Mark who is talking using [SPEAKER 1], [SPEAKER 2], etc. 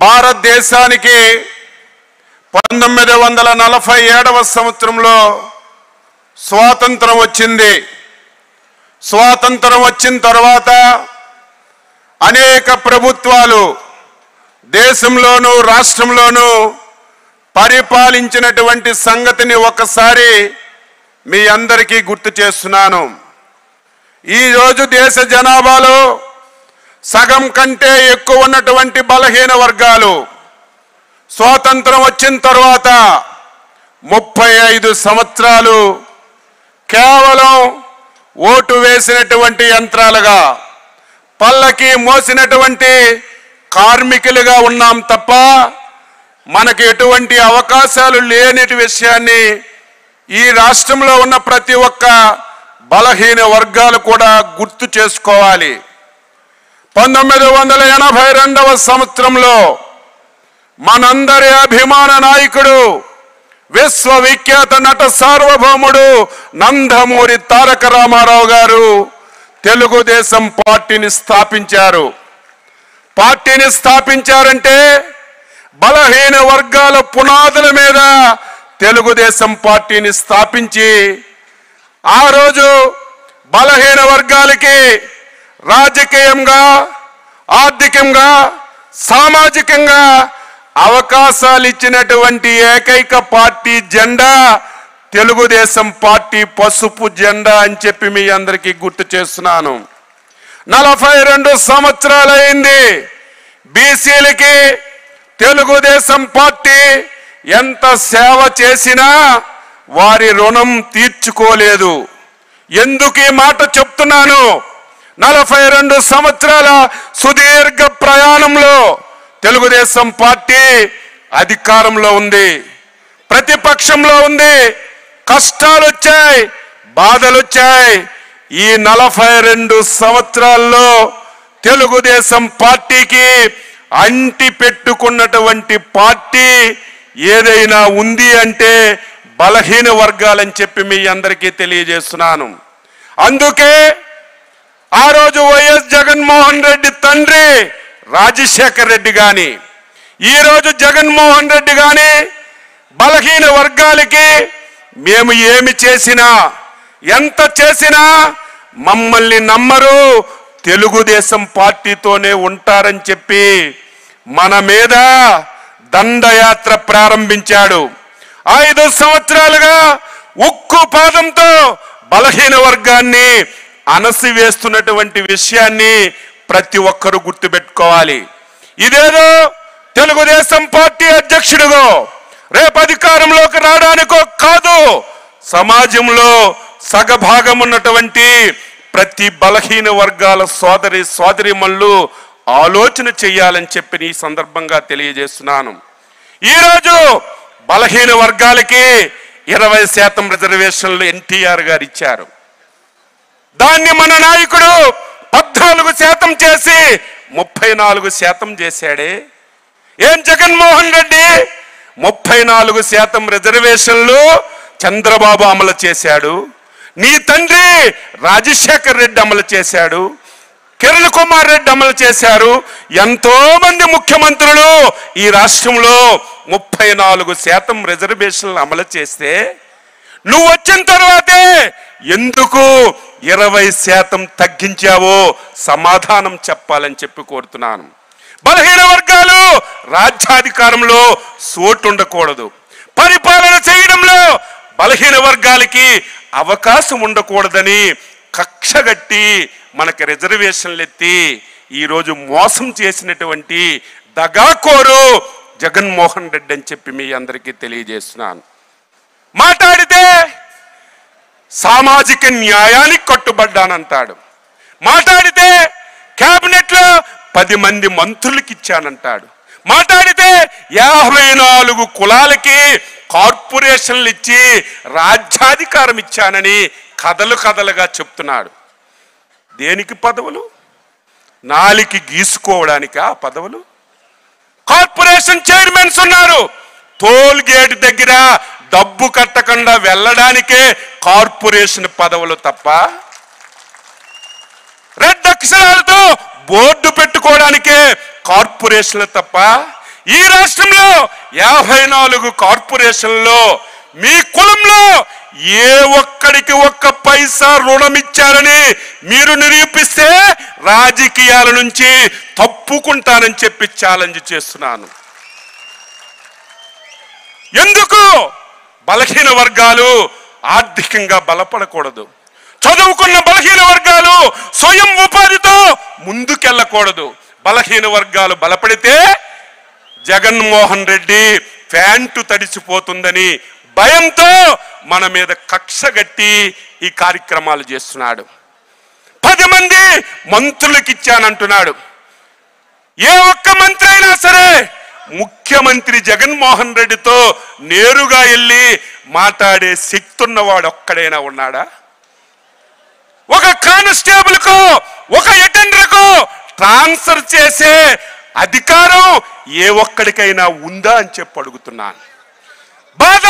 [SPEAKER 1] భారతదేశానికి 1947వ సంవత్సరంలో స్వాతంత్రం వచ్చింది. స్వాతంత్రం వచ్చిన తర్వాత అనేక ప్రభుత్వాలు దేశంలోనూ రాష్ట్రంలోనూ పరిపాలించినటువంటి సంగతిని ఒకసారి మీ అందరికీ గుర్తు చేస్తున్నాను. ఈరోజు దేశ జనాభాలో సగం కంటే ఎక్కువ ఉన్నటువంటి బలహీన వర్గాలు స్వాతంత్రం వచ్చిన తర్వాత 35 సంవత్సరాలు కేవలం ఓటు వేసినటువంటి యంత్రాలుగా పల్లకి మోసినటువంటి కార్మికులుగా ఉన్నాం తప్ప మనకు ఎటువంటి అవకాశాలు లేని విషయాన్ని ఈ రాష్ట్రంలో ఉన్న ప్రతి ఒక్క బలహీన వర్గాలు కూడా గుర్తు చేసుకోవాలి. 1982వ సంవత్సరంలో మనందరి అభిమాన నాయకుడు విశ్వవిఖ్యాత నట సార్వభౌముడు నందమూరి తారక రామారావు గారు తెలుగుదేశం పార్టీని స్థాపించారు. పార్టీని స్థాపించారంటే బలహీన వర్గాల పునాదుల మీద తెలుగుదేశం పార్టీని స్థాపించి ఆ రోజు బలహీన వర్గాలకి రాజకీయంగా, ఆర్థికంగా, సామాజికంగా అవకాశాలు ఇచ్చినటువంటి ఏకైక పార్టీ జెండా తెలుగుదేశం పార్టీ పసుపు జెండా అని చెప్పి మీ అందరికీ గుర్తు చేస్తున్నాను. 42 సంవత్సరాలైంది. బీసీలకి తెలుగుదేశం పార్టీ ఎంత సేవ చేసినా వారి రుణం తీర్చుకోలేదు. ఎందుకు ఈ మాట చెప్తున్నాను? 42 సంవత్సరాల సుదీర్ఘ ప్రయాణంలో తెలుగుదేశం పార్టీ అధికారంలో ఉంది, ప్రతిపక్షంలో ఉంది. కష్టాలు వచ్చాయి, బాధలు వచ్చాయి. ఈ 42 సంవత్సరాల్లో తెలుగుదేశం పార్టీకి అంటి పెట్టుకున్నటువంటి పార్టీ ఏదైనా ఉంది అంటే బలహీన వర్గాలని చెప్పి మీ అందరికీ తెలియజేస్తున్నాను. అందుకే ఆ రోజు వైఎస్ జగన్మోహన్ రెడ్డి తండ్రి రాజశేఖర్ రెడ్డి గాని, ఈరోజు జగన్మోహన్ రెడ్డి గాని బలహీన వర్గాలకి మేము ఏమి చేసినా, ఎంత చేసినా మమ్మల్ని నమ్మరు, తెలుగుదేశం పార్టీతోనే ఉంటారని చెప్పి మన మీద దండయాత్ర ప్రారంభించాడు. 5 సంవత్సరాలుగా ఉక్కు పాదంతో బలహీన వర్గాన్ని అణసివేస్తున్నటువంటి విషయాన్ని ప్రతి ఒక్కరూ గుర్తుపెట్టుకోవాలి. ఇదేదో తెలుగుదేశం పార్టీ అధ్యక్షుడిగో రేపు అధికారంలోకి రావడానికో కాదు, సమాజంలో సగభాగం ఉన్నటువంటి ప్రతి బలహీన వర్గాల సోదరిమణులు ఆలోచన చేయాలని చెప్పి ఈ సందర్భంగా తెలియజేస్తున్నాను. ఈరోజు బలహీన వర్గాలకి 20% రిజర్వేషన్లు ఎన్టీఆర్ గారు ఇచ్చారు. దాన్ని మన నాయకుడు 14% చేసి 34% చేశాడే. ఏం జగన్మోహన్ రెడ్డి 34% రిజర్వేషన్లు చంద్రబాబు అమలు చేశాడు, నీ తండ్రి రాజశేఖర్ రెడ్డి అమలు చేశాడు, కిరణ్ కుమార్ రెడ్డి అమలు చేశారు. ఎంతో మంది ముఖ్యమంత్రులు ఈ రాష్ట్రంలో 34% రిజర్వేషన్లు అమలు చేస్తే నువ్వు వచ్చిన తర్వాతే ఎందుకు 20% తగ్గించావో సమాధానం చెప్పాలని చెప్పి కోరుతున్నాను. బలహీన వర్గాలు రాజ్యాధికారంలో సోటు ఉండకూడదు, పరిపాలన చేయడంలో బలహీన వర్గాలకి అవకాశం ఉండకూడదని కక్షగట్టి మనకి రిజర్వేషన్లు ఎత్తి ఈరోజు మోసం చేసినటువంటి దగాకోరు జగన్మోహన్ రెడ్డి అని చెప్పి మీ అందరికీ తెలియజేస్తున్నాను. మాట్లాడితే సామాజిక న్యాయానికి కట్టుబడ్డానంటాడు, మాట్లాడితే కేబినెట్లో 10 మంది మంత్రులకి ఇచ్చానంటాడు, మాట్లాడితే 54 కులాలకి కార్పొరేషన్లు ఇచ్చి రాజ్యాధికారం ఇచ్చానని కథలుగా చెప్తున్నాడు. దేనికి పదవులు? నాలికి గీసుకోవడానికి ఆ పదవులు? కార్పొరేషన్ చైర్మన్స్ ఉన్నారు, టోల్ గేట్ దగ్గర డబ్బు కట్టకుండా వెళ్ళడానికే కార్పొరేషన్ పదవులు తప్ప రెడ్ అక్షరాలతో బోర్డు పెట్టుకోవడానికే కార్పొరేషన్లు తప్ప ఈ రాష్ట్రంలో 54 కార్పొరేషన్లో మీ కులంలో ఏ ఒక్కడికి ఒక్క పైసా రుణం ఇచ్చారని మీరు నిరూపిస్తే రాజకీయాల నుంచి తప్పుకుంటానని చెప్పి ఛాలెంజ్ చేస్తున్నాను. ఎందుకు బలహీన వర్గాలు ఆర్థికంగా బలపడకూడదు? చదువుకున్న బలహీన వర్గాలు స్వయం ఉపాధితో ముందుకెళ్ళకూడదు. బలహీన వర్గాలు బలపడితే జగన్మోహన్ రెడ్డి ప్యాంటు తడిసిపోతుందని భయంతో మన మీద కక్షగట్టి ఈ కార్యక్రమాలు చేస్తున్నాడు. 10 మంది మంత్రులకు ఇచ్చానంటున్నాడు. ఏ ఒక్క మంత్రి అయినా సరే ముఖ్యమంత్రి జగన్మోహన్ రెడ్డితో నేరుగా వెళ్ళి మాట్లాడే శక్తి ఉన్నవాడు ఒక్కడైనా ఉన్నాడా? ఒక కానిస్టేబుల్కు, ఒక అటెండర్కు ట్రాన్స్ఫర్ చేసే అధికారం ఏ ఒక్కడికైనా ఉందా అని చెప్పి అడుగుతున్నాను. బాధ